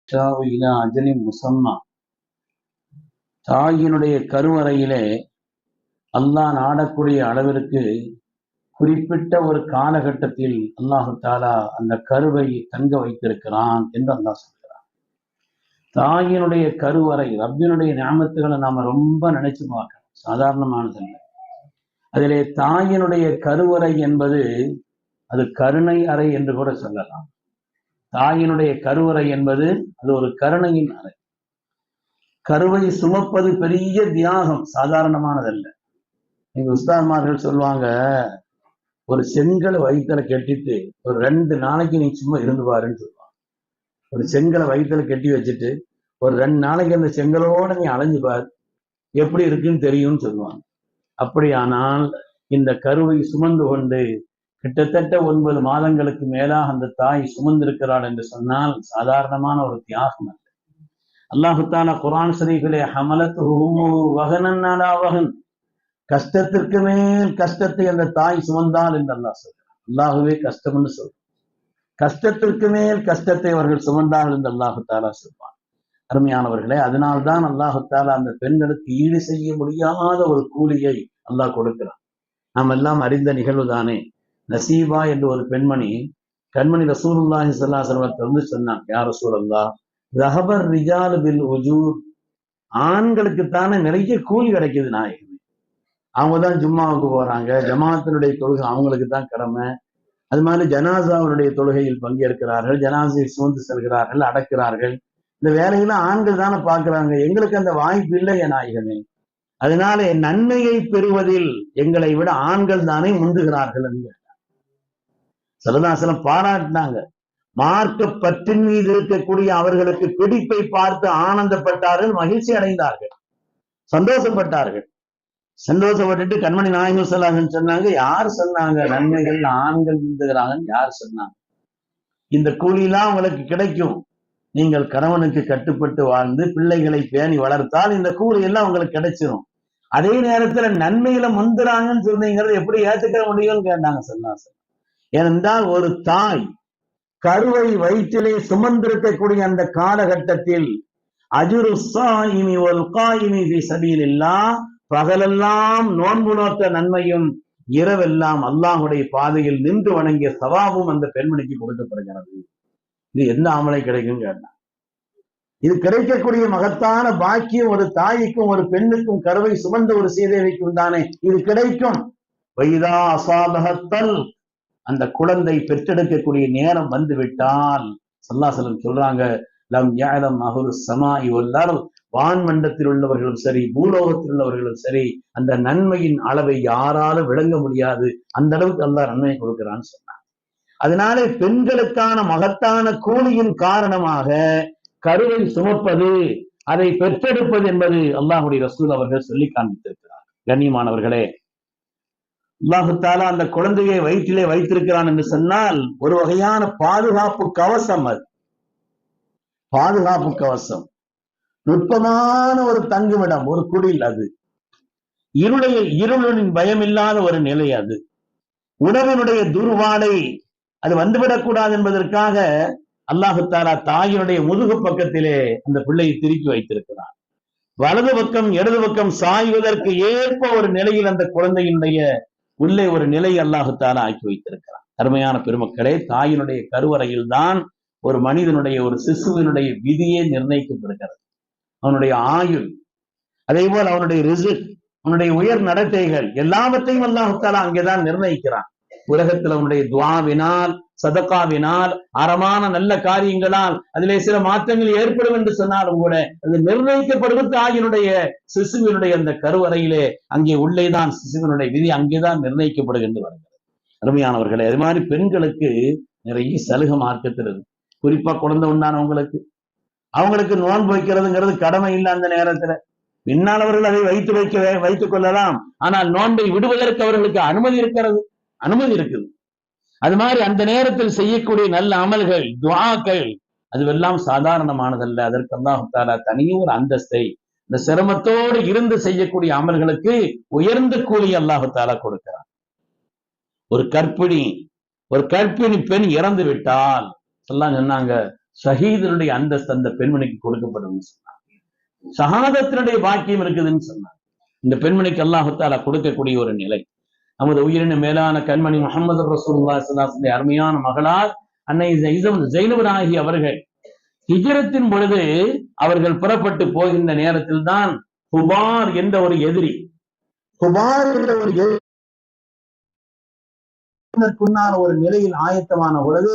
அஜலி முசம்மா, தாயினுடைய கருவறையிலே அல்லாஹ் நாடக்கூடிய அளவிற்கு குறிப்பிட்ட ஒரு காலகட்டத்தில் அல்லாஹு தாலா அந்த கருவை தங்க வைத்திருக்கிறான் என்று அல்லாஹ் சொல்கிறான். தாயினுடைய கருவறை, ரப்பினுடைய ஞாபகத்துகளை நாம ரொம்ப நினைச்சு பார்க்கணும், சாதாரணமானதல்ல. அதிலே தாயினுடைய கருவறை என்பது அது கருணை அறை என்று கூட சொல்லலாம். தாயினுடைய கருவறை என்பது அது ஒரு கருணையின் அறை. கருவை சுமப்பது பெரிய தியாகம், சாதாரணமானதல்ல. எங்க உஸ்தாத்மார்கள் சொல்லுவாங்க, ஒரு செங்கலை வயிற்றுல கட்டிட்டு ஒரு 2 நாளைக்கு நீ சும்மா இருந்து பாருன்னு சொல்லுவாங்க. ஒரு செங்கலை வயிற்றுல கட்டி வச்சுட்டு ஒரு 2 நாளைக்கு அந்த செங்கலோட நீ அலைஞ்சு பார், எப்படி இருக்குன்னு தெரியும்னு சொல்லுவாங்க. அப்படியானால் இந்த கருவை சுமந்து கொண்டு கிட்டத்தட்ட 9 மாதங்களுக்கு மேலாக அந்த தாய் சுமந்திருக்கிறாள் என்று சொன்னால் சாதாரணமான ஒரு தியாகம் அல்ல. அல்லாஹு தஆலா குர்ஆன் ஷரீஃபிலே ஹமலத்துஹு வஹனன் அலா வஹன், கஷ்டத்திற்கு மேல் கஷ்டத்தை அந்த தாய் சுமந்தாள் என்று அல்லாஹ் சொல்றான். அல்லாஹுவே கஷ்டம்னு சொல்றான். கஷ்டத்திற்கு மேல் கஷ்டத்தை அவர்கள் சுமந்தார்கள் என்று அல்லாஹு தஆலா சொல்வான். அருமையானவர்களே, அதனால்தான் அல்லாஹு தஆலா அந்த பெண்களுக்கு ஈடு செய்ய முடியாத ஒரு கூலியை அல்லாஹ் கொடுக்கிறான். நாம் எல்லாம் அறிந்த நிகழ்வுதானே. நசீபா என்று ஒரு பெண்மணி கண்மணி ரசூலுல்லாஹி ஸல்லல்லாஹு அலைஹி வஸல்லம் வந்து சொன்னாங்க, யா ரசூலல்லாஹ், ரஹபர் ரிஜால் பில் உஜூர், ஆண்களுக்குத்தானே நிறைய கூலி கிடைக்குது நாயகமே. அவங்க தான் ஜும்மாவுக்கு போறாங்க, ஜமாத்தினுடைய தொழுகை அவங்களுக்கு தான் கடமை. அது மாதிரி ஜனாசாவுடைய தொழுகையில் பங்கேற்கிறார்கள், ஜனாசையை சுமந்து செல்கிறார்கள், அடக்கிறார்கள். இந்த வேலையெல்லாம் ஆண்கள் தானே பார்க்கிறாங்க, எங்களுக்கு அந்த வாய்ப்பு இல்லை நாயகமே. அதனால நன்மையை பெறுவதில் எங்களை விட ஆண்கள் தானே முந்துகிறார்கள் என்று ஸல்லல்லாஹு அலைஹி வஸல்லம் பாராட்டினாங்க. மார்க்க பற்றின் மீது இருக்கக்கூடிய அவர்களுக்கு பிடிப்பை பார்த்து ஆனந்தப்பட்டார்கள், மகிழ்ச்சி அடைந்தார்கள், சந்தோஷப்பட்டார்கள். சந்தோஷப்பட்டுட்டு கண்மணி நாயகம் ஸல்லல்லாஹு அலைஹி வஸல்லம் சொன்னாங்க, யார் சொன்னாங்க நன்மைகள் ஆண்கள் முந்துகிறாங்கன்னு? யார் சொன்னாங்க? இந்த கூலியெல்லாம் உங்களுக்கு கிடைக்கும், நீங்கள் கணவனுக்கு கட்டுப்பட்டு வாழ்ந்து பிள்ளைகளை பேணி வளர்த்தால் இந்த கூலி எல்லாம் உங்களுக்கு கிடைச்சிடும். அதே நேரத்துல நன்மையில முந்துறாங்கன்னு சொன்னீங்கிறது எப்படி ஏத்துக்க முடியும்னு கேட்டாங்க ஸல்லல்லாஹு அலைஹி வஸல்லம். ஏனென்றால் ஒரு தாய் கருவை வயிற்றிலே சுமந்திருக்கக்கூடிய அந்த காலகட்டத்தில் அஜ்ரு ஸாயிமி வல் காயிமி ஃபீ ஸபீலில்லாஹ், பகலெல்லாம் நோன்பு நோற்ற நன்மையும் இரவெல்லாம் அல்லாஹ்வுடைய பாதையில் நின்று வணங்கிய சவாபும் அந்த பெண்மணிக்கு கொடுக்கப்படுகிறது. இது எந்த ஆமலை கிடைக்கும் கேட்டான். இது கிடைக்கக்கூடிய மகத்தான பாக்கியம் ஒரு தாய்க்கும் ஒரு பெண்ணுக்கும், கருவை சுமந்த ஒரு சீதேவிக்கும் தானே இது கிடைக்கும். வைதா அஸாபஹத்தல், அந்த குழந்தை பெற்றெடுக்கக்கூடிய நேரம் வந்து விட்டால் ஸல்லல்லாஹு அலைஹி வஸல்லம் சொல்றாங்க, லம் யஅலம் அஹ்லு ஸமாஇ வல் அர்த், வான்மண்டத்தில் உள்ளவர்களும் சரி பூலோகத்தில் உள்ளவர்களும் சரி அந்த நன்மையின் அளவை யாராலும் விளங்க முடியாது, அந்த அளவுக்கு அல்லாஹ் நன்மையை கொடுக்கிறான்னு சொன்னாங்க. அதனாலே பெண்களுக்கான மகத்தான கூலியின் காரணமாக கருவை சுமப்பது, அதை பெற்றெடுப்பது என்பது அல்லாஹ்வுடைய ரசூல் அவர்கள் சொல்லி காண்பித்திருக்கிறார். கண்ணியமானவர்களே, அல்லாஹு தஆலா அந்த குழந்தையை வயிற்றிலே வைத்திருக்கிறான் என்று சொன்னால் ஒரு வகையான பாதுகாப்பு கவசம். அது பாதுகாப்பு கவசம், நுட்பமான ஒரு தங்குமிடம், ஒரு குடில். அது இருளின் பயம் இல்லாத ஒரு நிலை. அது உணவினுடைய துர்வாடை அது வந்துவிடக்கூடாது என்பதற்காக அல்லாஹு தஆலா தாயினுடைய முதுகு பக்கத்திலே அந்த பிள்ளையை திருப்பி வைத்திருக்கிறான். வலது பக்கம் இடது பக்கம் சாய்வதற்கு ஏற்ப ஒரு நிலையில் அந்த குழந்தையினுடைய உள்ளே ஒரு நிலை அல்லாஹு தஆலா ஆக்கி வைத்திருக்கிறான். அருமையான பெருமக்களே, தாயினுடைய கருவறையில் தான் ஒரு மனிதனுடைய, ஒரு சிசுவினுடைய விதியே நிர்ணயிக்கப்படுகிறது. அவனுடைய ஆயுள், அதே போல் அவனுடைய ரிஸ்க், அவனுடைய உயர் நடத்தைகள் எல்லாவற்றையும் அல்லாஹு தஆலா அங்கேதான் நிர்ணயிக்கிறான். உலகத்தில் அவனுடைய துஆவினால், சதகாவினால், அறமான நல்ல காரியங்களால் அதிலே சில மாற்றங்கள் ஏற்படும் என்று சொன்னாலும் கூட அது நிர்ணயிக்கப்படுவது தாயினுடைய சிசுவினுடைய அந்த கருவறையிலே, அங்கே உள்ளேதான் சிசுவினுடைய விதி அங்கேதான் நிர்ணயிக்கப்படுகின்ற வருகிறது. அருமையானவர்களே, அது மாதிரி பெண்களுக்கு நிறைய சலுகை மார்க்கத்தில் இருக்கு. குறிப்பா குழந்தை உண்டானவங்களுக்கு, அவங்களுக்கு நோன்பு வைக்கிறதுங்கிறது கடமை இல்லை. அந்த நேரத்துல பின்னால் அவர்கள் அதை வைத்துக் கொள்ளலாம். ஆனால் நோன்பை விடுவதற்கு அவர்களுக்கு அனுமதி இருக்குது. அது மாதிரி அந்த நேரத்தில் செய்யக்கூடிய நல்ல அமல்கள், துஆக்கள், அதுவெல்லாம் சாதாரணமானதல்ல. அதற்கு அல்லாஹ் தஆலா தனியே ஒரு அந்தஸ்தை, இந்த சிரமத்தோடு இருந்து செய்யக்கூடிய அமல்களுக்கு உயர்ந்த கூலி அல்லாஹ் தஆலா கொடுக்கிறார். ஒரு கர்ப்பிணி பெண் இறந்து விட்டால் சொன்னாங்க, ஷஹீதனுடைய அந்தஸ்து அந்த பெண்மணிக்கு கொடுக்கப்படும் சொன்னார். ஷஹாதத்தினுடைய பாக்கியம் இருக்குதுன்னு சொன்னார். இந்த பெண்மணிக்கு அல்லாஹ் தஆலா கொடுக்கக்கூடிய ஒரு நிலை. நமது உயிரின மேலான கண்மணி முஹம்மது ரசூலுல்லாஹி ஸல்லல்லாஹு அலைஹி வஸல்லம் அருமையான மகளார் அன்னை ஜைனப் நாயகி அவர்கள் ஹிஜ்ரத்தின் பொழுது அவர்கள் புறப்பட்டு போகின்ற நேரத்தில் தான் ஹுபார் என்ற ஒரு எதிரி ஒரு நிலையில் ஆயத்தமான பொழுது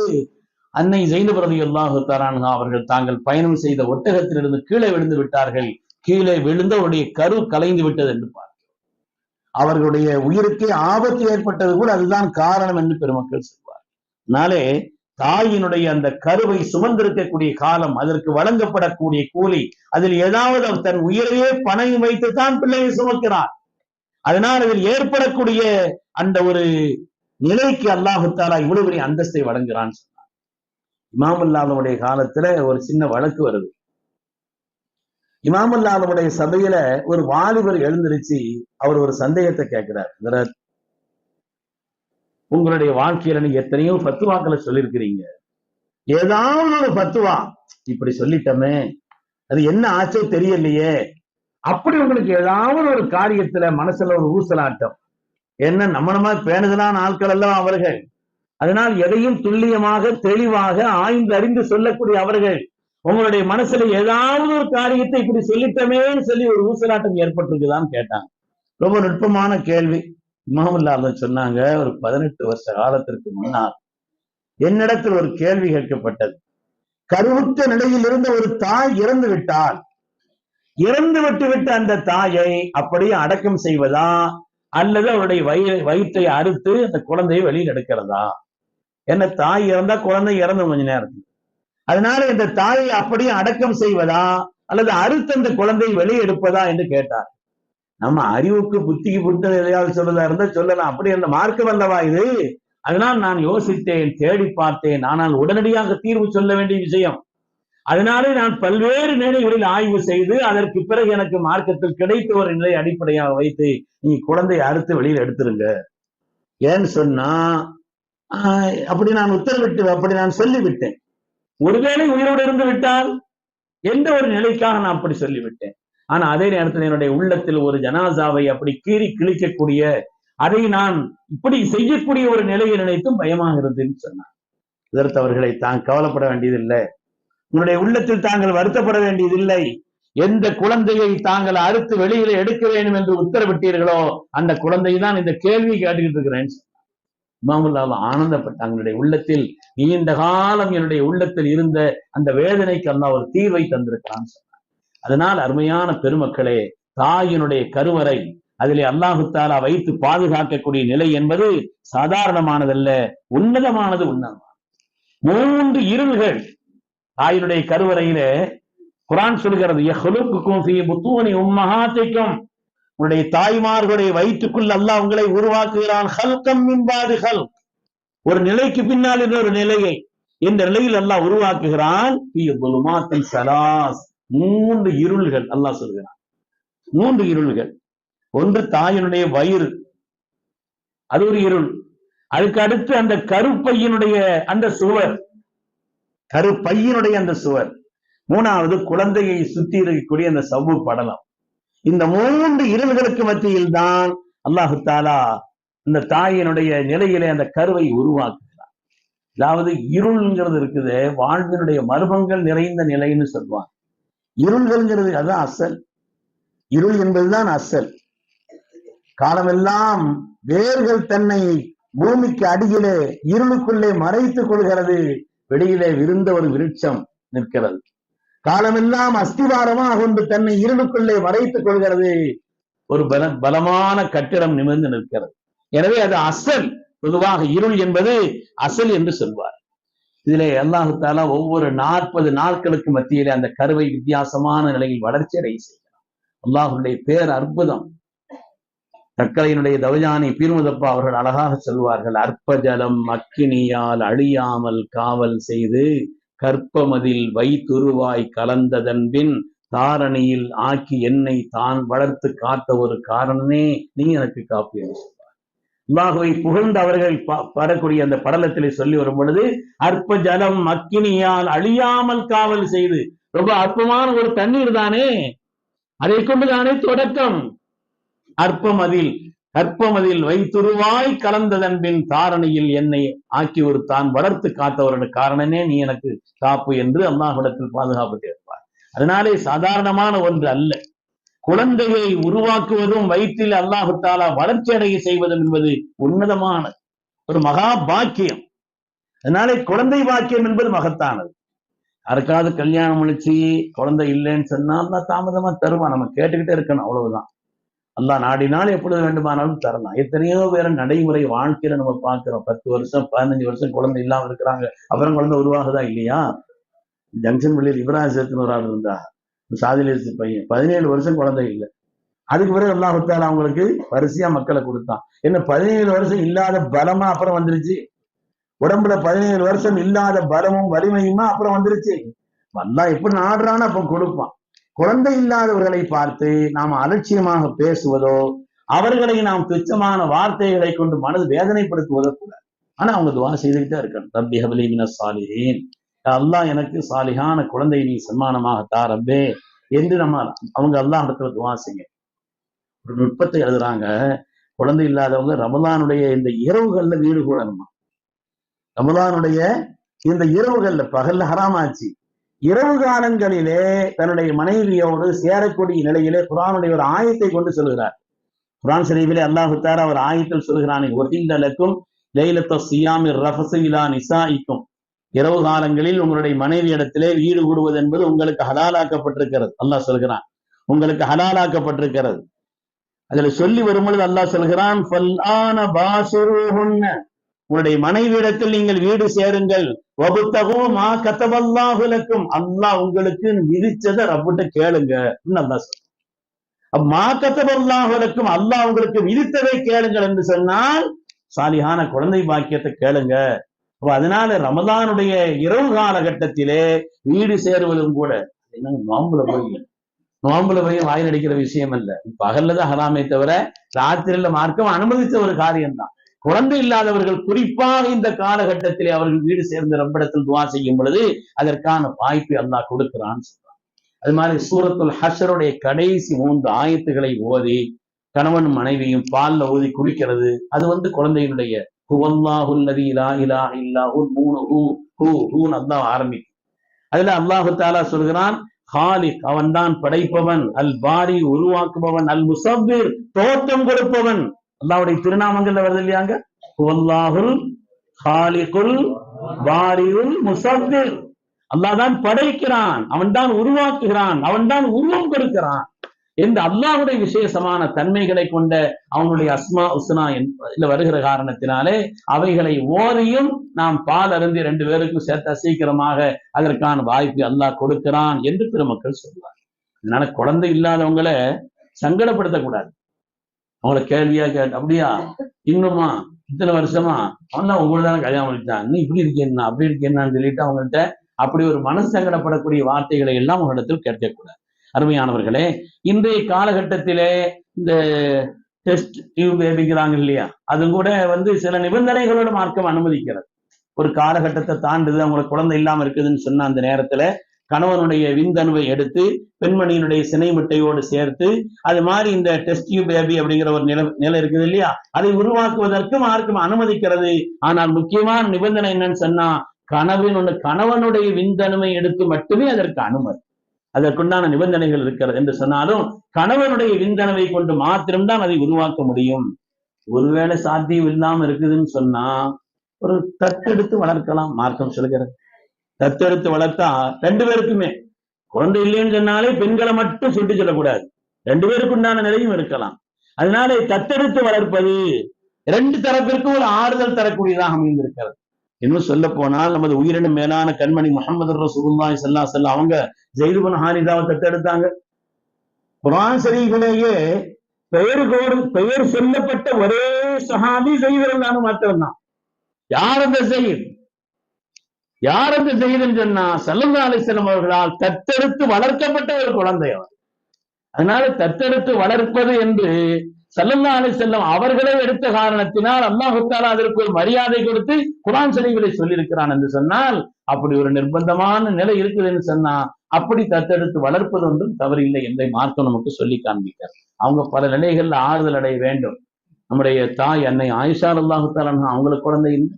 அன்னை ஜைனப் ரலியல்லாஹு தஆலா அன்ஹா அவர்கள் தாங்கள் பயணம் செய்த ஒட்டகத்திலிருந்து கீழே விழுந்து விட்டார்கள். கீழே விழுந்து அவருடைய கரு கலைந்து விட்டது என்று பார்க்கிறோம். அவர்களுடைய உயிருக்கே ஆபத்து ஏற்பட்டது கூட அதுதான் காரணம் என்று பெருமக்கள் சொல்வார். அதனாலே தாயினுடைய அந்த கருவை சுமந்திருக்கக்கூடிய காலம், அதற்கு வழங்கப்படக்கூடிய கூலி, அதில் ஏதாவது தன் உயிரையே பணம் வைத்துத்தான் பிள்ளையை சுமக்கிறார். அதனால் அதில் ஏற்படக்கூடிய அந்த ஒரு நிலைக்கு அல்லாஹு தஆலா இவ்வளவு பெரிய அந்தஸ்தை வழங்குகிறான்னு சொன்னார். இமாமுல்லாஹ்வுடைய காலத்துல ஒரு சின்ன வழக்கு வருது. இமாமுல்லாஹ்வுடைய சபையில ஒரு வாலிபர் எழுந்திருச்சு அவர் ஒரு சந்தேகத்தை கேட்கிறார். உங்களுடைய வாழ்க்கையில நீங்க எத்தனையோ ஃபத்வாக்களை சொல்லியிருக்கிறீங்க, ஏதாவது ஒரு ஃபத்வா இப்படி சொல்லிட்டோமே, அது என்ன ஆச்சோ தெரியலையே, அப்படி உங்களுக்கு ஏதாவது ஒரு காரியத்துல மனசுல ஒரு ஊசலாட்டம், என்ன நம்மளமா பேணுதலான ஆட்கள் எல்லாம் அவர்கள், அதனால் எதையும் துல்லியமாக தெளிவாக ஆய்ந்து அறிந்து சொல்லக்கூடிய அவர்கள், உங்களுடைய மனசுல ஏதாவது ஒரு காரியத்தை இப்படி சொல்லிட்டமேன்னு சொல்லி ஒரு ஊசலாட்டம் ஏற்பட்டிருக்குதான்னு கேட்டாங்க. ரொம்ப நுட்பமான கேள்வி. இமாமுல்லாஹ் சொன்னாங்க, ஒரு 18 வருஷ காலத்திற்கு முன்னால் என்னிடத்தில் ஒரு கேள்வி கேட்கப்பட்டது. கருவுற்ற நிலையில் இருந்த ஒரு தாய் இறந்து விட்டால், இறந்து விட்டு அந்த தாயை அப்படியே அடக்கம் செய்வதா அல்லது அவருடைய வயிற்றை அறுத்து அந்த குழந்தையை வெளியில் எடுக்கிறதா? என்ன, தாய் இறந்தா குழந்தை இறந்து கொஞ்ச நேரம், அதனால இந்த தாயை அப்படியே அடக்கம் செய்வதா அல்லது அறுத்து அந்த குழந்தையை வெளியே எடுப்பதா என்று கேட்டார். நம்ம அறிவுக்கு புத்திக்கு புத்தது எதையாவது சொல்றதா இருந்தா சொல்லலாம், அப்படி அந்த மார்க்கம் அல்லவா இது. அதனால் நான் யோசித்தேன், தேடி பார்த்தேன், ஆனால் உடனடியாக தீர்வு சொல்ல வேண்டிய விஷயம். அதனாலே நான் பல்வேறு நிலைகளில் ஆய்வு செய்து அதற்கு பிறகு எனக்கு மார்க்கத்தில் கிடைத்த ஒரு நிலை அடிப்படையாக வைத்து நீ குழந்தையை அறுத்து வெளியில் எடுத்துருங்க. ஏன்னு சொன்னா அப்படி நான் உத்தரவிட்டு அப்படி நான் சொல்லிவிட்டேன். ஒருவேளை உயிரோடு இருந்து விட்டால் எந்த ஒரு நிலைக்காக நான் அப்படி சொல்லிவிட்டேன். ஆனா அதே நேரத்தில் என்னுடைய உள்ளத்தில் ஒரு ஜனாசாவை அப்படி கீறி கிழிக்கக்கூடிய, அதை நான் இப்படி செய்யக்கூடிய ஒரு நிலையை நினைத்தும் பயமாக இருந்ததுன்னு சொன்னார். இதற்கு அவர்களை தான் கவலைப்பட வேண்டியதில்லை, உன்னுடைய உள்ளத்தில் தாங்கள் வருத்தப்பட வேண்டியதில்லை. எந்த குழந்தையை தாங்கள் அறுத்து வெளியில எடுக்க வேண்டும் என்று உத்தரவிட்டீர்களோ அந்த குழந்தை தான் இந்த கேள்வி கேட்டுக்கிட்டு இருக்கிறேன். இமாமுல்லாஹ் ஆனந்தப்பட்டாங்களுடைய உள்ளத்தில் நீண்ட காலம் என்னுடைய உள்ளத்தில் இருந்த அந்த வேதனைக்கு அல்லாஹ் ஒரு தீர்வை தந்திருக்கிறான் சொன்னார். அதனால் அருமையான பெருமக்களே, தாயினுடைய கருவறை அதிலே அல்லாஹு தஆலா வைத்து பாதுகாக்கக்கூடிய நிலை என்பது சாதாரணமானதல்ல, உன்னதமானது. உன்னதமானது 3 இருள்கள் தாயினுடைய கருவறையிலே குர்ஆன் சொல்கிறது, யஹ்லுகுக்கும் ஃபீ புத்தூனி உம்மஹாத்திக்கும், உங்களுடைய தாய்மார்களுடைய வயிற்றுக்குள் அல்லாஹ் உங்களை உருவாக்குகிறான். ஹல்கம் மின் பாதி ஹல்க், ஒரு நிலைக்கு பின்னால் இன்னொரு நிலையை, இந்த நிலையில் அல்லாஹ் உருவாக்குகிறான். ஃபீ ظுலுமாத்தின் ஸலாஸ், 3 இருள்கள் அல்லாஹ் சொல்கிறான். 3 இருள்கள். ஒன்று தாயினுடைய வயிறு, அது ஒரு இருள். அதுக்கு அடுத்து அந்த கருப்பையினுடைய அந்த சுவர், கருப்பையினுடைய அந்த சுவர். 3வது குழந்தையை சுற்றி இருக்கக்கூடிய அந்த சவ்வு படலம். இந்த 3 இருள்களுக்கு மத்தியில் தான் அல்லாஹு தஆலா இந்த தாயினுடைய நிலையிலே அந்த கருவை உருவாக்குகிறார். அதாவது இருள்ங்கிறது இருக்குது, வாழ்வினுடைய மர்மங்கள் நிறைந்த நிலைன்னு சொல்லுவாங்க. இருள்கள்ங்கிறது அதான் அசல், இருள் என்பதுதான் அசல். காலமெல்லாம் வேர்கள் தன்னை பூமிக்கு அடியிலே இருளுக்குள்ளே மறைத்துக் கொள்கிறது, வெளியிலே விருந்த ஒரு விருட்சம் நிற்கிறது. காலமெல்லாம் அஸ்திவாரமாக கொண்டு தன்னை இருளுக்குள்ளே மறைத்துக் கொள்கிறது, ஒரு பலமான கட்டிடம் நிமிர்ந்து நிற்கிறது. எனவே அது அசல். பொதுவாக இருள் என்பது அசல் என்று சொல்வார். இதிலே அல்லாஹு தஆலா ஒவ்வொரு 40 நாட்களுக்கு மத்தியிலே அந்த கருவை வித்தியாசமான நிலையில் வளர்ச்சி அடைய செய்கிறார். அல்லாஹுடைய பேர் அற்புதம். தக்கலையினுடைய தவஜானி பீர்முதப்பா அவர்கள் அழகாக சொல்வார்கள், அற்பஜலம் அக்கினியால் அழியாமல் காவல் செய்து கற்பமதில் வைத்துருவாய் கலந்ததன்பின் தாரணியில் ஆக்கி என்னை தான் வளர்த்து காத்த ஒரு காரணனே நீ எனக்கு காப்பு என்று சொல்வார். அல்லாஹுவை புகழ்ந்து அவர்கள் வரக்கூடிய அந்த படலத்திலே சொல்லி வரும் பொழுது அற்ப ஜலம் அக்கினியால் அழியாமல் காவல் செய்து, ரொம்ப அற்பமான ஒரு தண்ணீர் தானே, அதை கொண்டுதானே தொடக்கம். அற்பமதில் வைத்துருவாய் கலந்ததன்பின் தாரணையில் என்னை ஆக்கி ஒரு தான் வளர்த்து காத்தவருடைய காரணனே நீ எனக்கு காப்பு என்று அல்லாஹ்விடத்தில் பாதுகாப்பு கேட்பார். அதனாலே சாதாரணமான ஒன்று அல்ல. குழந்தையை உருவாக்குவதும் வயிற்றில் அல்லாஹு தஆலா வளர்ச்சி அடைய செய்வதும் என்பது உன்னதமான ஒரு மகா பாக்கியம். அதனாலே குழந்தை பாக்கியம் என்பது மகத்தானது. யாருக்காவது கல்யாணம் முடிச்சு குழந்தை இல்லைன்னு சொன்னா அல்லாஹ் தாமதமா தருவான், நம்ம கேட்டுக்கிட்டே இருக்கணும், அவ்வளவுதான். அல்லாஹ் நாடினால் எப்பொழுது வேண்டுமானாலும் தரலாம். எத்தனையோ பேர் நடைமுறை வாழ்க்கையில நம்ம பார்க்கிறோம், 10 வருஷம் 15 வருஷம் குழந்தை இல்லாம இருக்கிறாங்க, அப்புறம் குழந்தை உருவாகுதா இல்லையா? ஜங்ஷன் பள்ளியில் இப்ராஹிம் ஒரு ஆள் இருந்தா, சாதிலேசி பையன், 17 வருஷம் குழந்தை இல்லை. அதுக்கு பிறகு அல்லாஹ் தஆலா அவங்களுக்கு வரிசையா மக்களை கொடுத்தான். என்ன 17 வருஷம் இல்லாத பலமா அப்புறம் வந்துருச்சு, உடம்புல 17 வருஷம் இல்லாத பலமும் வலிமையுமா அப்புறம் வந்துருச்சு. அல்லாஹ் எப்படி நாடுறான்னு அப்ப கொடுப்பான். குழந்தை இல்லாதவர்களை பார்த்து நாம் அலட்சியமாக பேசுவதோ, அவர்களை நாம் துச்சமான வார்த்தைகளை கொண்டு மனது வேதனைப்படுத்துவதோ கூடாது. ஆனா அவங்க துவா செய்துக்கிட்டே இருக்கணும். ரப்பி ஹப்லி மினஸ் சாலிஹீன், அல்லாஹ் எனக்கு சாலிஹான குழந்தை நீ சன்மானமாக தா ரப்பே என்று அவங்க அல்லாஹ் இடத்துல துவா செய்ய. ஒரு நுட்பத்தை எழுதுறாங்க, குழந்தை இல்லாதவங்க ரமலானுடைய இந்த இரவுகள்ல வீடு கூடணுமா. ரமலானுடைய இந்த இரவுகள்ல, பகல்ல ஹராமாச்சு, இரவு காலங்களிலே தன்னுடைய மனைவியோடு சேரக்கூடிய நிலையிலே குர்ஆனுடைய ஒரு ஆயத்தை கொண்டு சொல்கிறார். குர்ஆன் ஷரீஃபிலே அல்லாஹ் தஆலா ஒரு ஆயத்தில் சொல்கிறான், வஹில்ல லக்கும் லைலத்து ஸியாமி ரஃபஸு இலா நிசாஇக்கும், இரவு காலங்களில் உங்களுடைய மனைவி இடத்திலே வீடு கூடுவது என்பது உங்களுக்கு ஹலாலாக்கப்பட்டிருக்கிறது. அல்லாஹ் சொல்கிறான், உங்களுக்கு ஹலாலாக்கப்பட்டிருக்கிறது. அதுல சொல்லி வரும்பொழுது அல்லாஹ் சொல்கிறான், ஃபல்ஆன பாஷிருஹுன்ன, உங்களுடைய மனைவியிடத்தில் நீங்கள் வீடு சேருங்கள், வபுத்தகு மா கதபல்லாஹு லக்கும், அல்லாஹ் உங்களுக்கு விதிச்சதை ரப்பிட்ட கேளுங்க. அல்லாஹ் சொல்றான், மா கதபல்லாஹு லக்கும், அல்லாஹ் உங்களுக்கு விதித்ததை கேளுங்கள் என்று சொன்னால் சாலிஹான குழந்தை பாக்கியத்தை கேளுங்க. அதனால ரமலானுடைய இரவு காலகட்டத்திலே வீடு சேருவதும் கூட என்னங்க நோம்புல போய் வாயில் அடிக்கிற விஷயம் அல்ல. பகல்லதான் ஹராமே தவிர ராத்திரில மார்க்கம் அனுமதித்த ஒரு காரியம்தான். குழந்தை இல்லாதவர்கள் குறிப்பாக இந்த காலகட்டத்திலே அவர்கள் வீடு சேர்ந்த ரப்பிடத்தில் துவா செய்யும் பொழுது அதற்கான வாய்ப்பை அல்லாஹ் கொடுக்கிறான்னு சொல்றான். அது மாதிரி சூரத்துல் ஹஷ்ருடைய கடைசி 3 ஆயத்துகளை ஓதி கணவன் மனைவியும் பால்ல ஊதி குடிக்கிறது, அது குழந்தையினுடைய ஹுவல்லாஹுல்லதி லா இலாஹ இல்லா ஹு அல்லாஹ் ஆரம்பிக்கும். அதுல அல்லாஹு தஆலா சொல்கிறான், ஹாலிக், அவன்தான் படைப்பவன், அல் பாரி உருவாக்குபவன், அல் முஸவ்விர் தோற்றம் கொடுப்பவன். அல்லாஹ்வுடைய திருநாமங்கள்ல வருது இல்லையாங்க, ஹுவல்லாஹுல் ஹாலிகுல் பாரியுல் முஸவ்விர். அல்லாஹ் தான் படைக்கிறான், அவன் தான் உருவாக்குகிறான், அவன் தான் உருவம் கொடுக்கிறான் என்று அல்லாஹ்வுடைய விசேஷமான தன்மைகளை கொண்ட அவனுடைய அஸ்மா உஸ்னா இதுல வருகிற காரணத்தினாலே அவைகளை ஓதியும் நாம் பால் அருந்தி 2 பேருக்கும் சேர்த்த சீக்கிரமாக அதற்கான வாய்ப்பு அல்லாஹ் கொடுக்கிறான் என்று பெருமக்கள் சொல்வார். அதனால குழந்தை இல்லாதவங்களை சங்கடப்படுத்தக்கூடாது. அவங்கள கேள்வியா கேட்டு, அப்படியா இன்னுமா இத்தனை வருஷமா அவன் உங்களுக்கு தானே கல்யாணம் பண்ணிட்டான், இன்னும் இப்படி இருக்கேன்னா அப்படி இருக்கேன்னான்னு சொல்லிட்டு அவங்கள்ட்ட அப்படி ஒரு மனசு சங்கடப்படக்கூடிய வார்த்தைகளை எல்லாம் உங்களிடத்தில் கேட்கக்கூடாது. அருமையானவர்களே, இன்றைய காலகட்டத்திலே இந்த டெஸ்ட் டியூப் பேபிக்கிறாங்க இல்லையா, அது கூட சில நிபந்தனைகளோட மார்க்கம் அனுமதிக்கிறது. ஒரு காலகட்டத்தை தாண்டுது, அவங்களுக்கு குழந்தை இல்லாம இருக்குதுன்னு சொன்ன அந்த நேரத்துல கணவனுடைய விந்தணுவை எடுத்து பெண்மணியினுடைய சினை முட்டையோடு சேர்த்து, அது மாதிரி இந்த டெஸ்ட் டியூப் பேபி அப்படிங்கிற ஒரு நிலை இருக்குது இல்லையா, அதை உருவாக்குவதற்கு மார்க்கம் அனுமதிக்கிறது. ஆனால் முக்கியமான நிபந்தனை என்னன்னு சொன்னா, கணவனுடைய விந்தணுவை எடுத்து மட்டுமே அதற்கு அனுமதி, அதற்குண்டான நிபந்தனைகள் இருக்கிறது என்று சொன்னாலும் கணவனுடைய விந்தணுவை கொண்டு மாத்திரம்தான் அதை உருவாக்க முடியும். ஒருவேளை சாத்தியம் இல்லாம இருக்குதுன்னு சொன்னா ஒரு தத்தெடுத்து வளர்க்கலாம், மார்க்கம் சொல்கிறது. தத்தெடுத்து வளர்த்தா 2 பேருக்குமே, குழந்தை இல்லைன்னு சொன்னாலே பெண்களை மட்டும் சுட்டி சொல்லக்கூடாது, 2 பேருக்கு உண்டான நிலையும் இருக்கலாம். அதனால தத்தெடுத்து வளர்ப்பது 2 தரப்பிற்கும் ஒரு ஆறுதல் தரக்கூடியதாக அமைந்திருக்கிறது. இன்னும் சொல்ல போனால் நமது உயிரினும் மேலான கண்மணி முஹம்மது ரசூலுல்லாஹி ஸல்லல்லாஹு அலைஹி வஸல்லம் அவங்க ஸைத் இப்னு ஹாரிஸாவை தத்தெடுத்தாங்க. குர்ஆன் ஷரீஃபிலேயே பெயர் சொல்லப்பட்ட ஒரே சஹாபி ஸைத் ரலியல்லாஹு மாத்திரம்தான். யார் அந்த ஸைத் சொன்னா ஸல்லல்லாஹு அலைஹி வஸல்லம் அவர்களால் தத்தெடுத்து வளர்க்கப்பட்ட ஒரு குழந்தை அவர். அதனால தத்தெடுத்து வளர்ப்பது என்று ஸல்லல்லாஹு அலைஹி வஸல்லம் அவர்களே எடுத்த காரணத்தினால் அல்லாஹ் தஆலா அதற்கு ஒரு மரியாதை கொடுத்து குர்ஆன் ஷரீஃபிலே சொல்லியிருக்கிறான் என்று சொன்னால், அப்படி ஒரு நிர்பந்தமான நிலை இருக்குதுன்னு சொன்னா அப்படி தத்தெடுத்து வளர்ப்பது ஒன்றும் தவறில்லை என்பதை மார்க்கம் நமக்கு சொல்லி காண்பித்தார். அவங்க பல நிலைகள்ல ஆறுதல் அடைய வேண்டும். நம்முடைய தாய் அன்னை ஆயிஷா ரலியல்லாஹு தஆலா அன்ஹா அவங்களுக்கு குழந்தை இல்லை.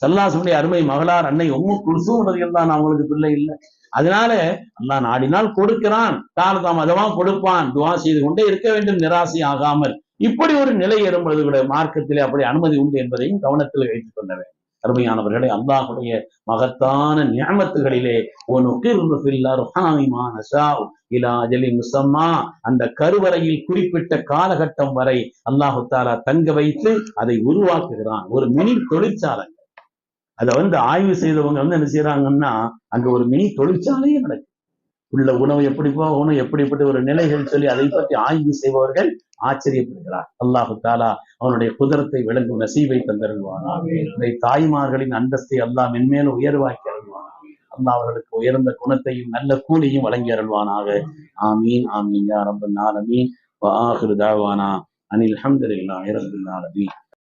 ஸல்லல்லாஹு அருமை மகளார் அன்னை உம்மு குல்சூம் ரலியல்லாஹு அன்ஹா அவங்களுக்கு பிள்ளை இல்லை. அதனால அல்லாஹ் நாடினால் கொடுக்கிறான், காலதாமதமா கொடுப்பான், துஆ செய்து கொண்டே இருக்க வேண்டும் நிராசை ஆகாமல். இப்படி ஒரு நிலை ஏறும்பொழுது கூட மார்க்கத்திலே அப்படி அனுமதி உண்டு என்பதையும் கவனத்தில் வைத்துக் கொள்ள வேண்டும். அருமையானவர்களே, அல்லாஹுடைய மகத்தான நிஅமத்துகளிலே அந்த கருவறையில் குறிப்பிட்ட காலகட்டம் வரை அல்லாஹு தஆலா தங்க வைத்து அதை உருவாக்குகிறான். ஒரு மினி தொழிற்சாலை. அதை ஆய்வு செய்தவங்க என்ன செய்யறாங்கன்னா, அங்க ஒரு மினி தொழிற்சாலையே நடக்கும். உள்ள உணவு எப்படி போகணும், எப்படிப்பட்ட ஒரு நிலைகள் சொல்லி அதை பற்றி ஆய்வு செய்பவர்கள் ஆச்சரியப்படுகிறார். அல்லாஹு தஆலா அவனுடைய குதிரத்தை விளங்கும் நசீபை தந்தருள்வானாக. தாய்மார்களின் அந்தஸ்தை அல்லாஹ் மென்மேலும் உயர்வாக்கி அருள்வானாக. அல்லாஹ் அவர்களுக்கு உயர்ந்த குணத்தையும் நல்ல கூலியும் வழங்கி அருள்வானாக. ஆமீன் ஆமீன் யா ரப்பல் ஆலமீன். வ ஆகிரு தாவானா அனில் ஹம்துலில்லாஹி ரப்பில் ஆலமீன்.